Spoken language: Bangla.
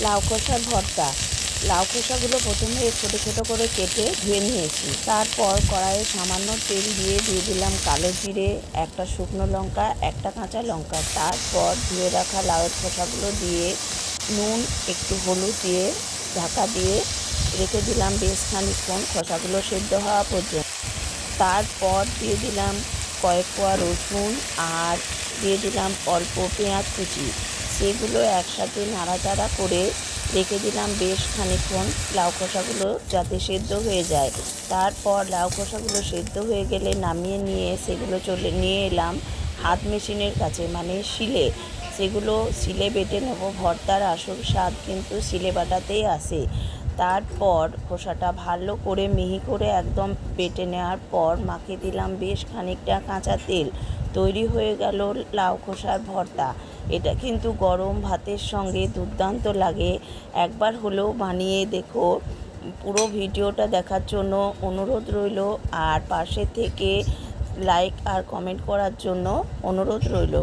লাউ খোসার ভর্তা। লাউ খোসাগুলো প্রথমে ছোটো ছোটো করে কেটে ধুয়ে নিয়েছি। তারপর কড়াইয়ে সামান্য তেল দিয়ে দিলাম কালো জিরে, একটা শুকনো লঙ্কা, একটা কাঁচা লঙ্কা। তারপর ধুয়ে রাখা লাউয়ের খোসাগুলো দিয়ে নুন, একটু হলুদ দিয়ে ঢাকা দিয়ে রেখে দিলাম বেশ খানিকক্ষণ খোসাগুলো সেদ্ধ হওয়া পর্যন্ত। তারপর দিয়ে দিলাম কয়েক কোয়া রসুন আর দিয়ে দিলাম অল্প পেঁয়াজ কুচি। সেগুলো একসাথে নাড়াচাড়া করে রেখে দিলাম বেশ খানিকক্ষণ লাউ খোসাগুলো যাতে সেদ্ধ হয়ে যায়। তারপর লাউ খোসাগুলো সেদ্ধ হয়ে গেলে নামিয়ে নিয়ে সেগুলো নিয়ে এলাম হাত মেশিনের কাছে, মানে শিলে। সেগুলো শিলে বেটে নেব। ভর্তার আসল স্বাদ কিন্তু শিলে বাটাতেই আসে। তারপর খোসাটা ভালো করে মিহি করে একদম বেটে নেওয়ার পর মাখিয়ে দিলাম বেশ খানিকটা কাঁচা তেল। তৈরি হয়ে গেল লাউ খোসার ভর্তা। এটা কিন্তু গরম ভাতের সঙ্গে দুর্দান্ত লাগে। একবার হলেও বানিয়ে দেখো। পুরো ভিডিওটা দেখার জন্য অনুরোধ রইল, আর পাশে থেকে লাইক আর কমেন্ট করার জন্য অনুরোধ রইল।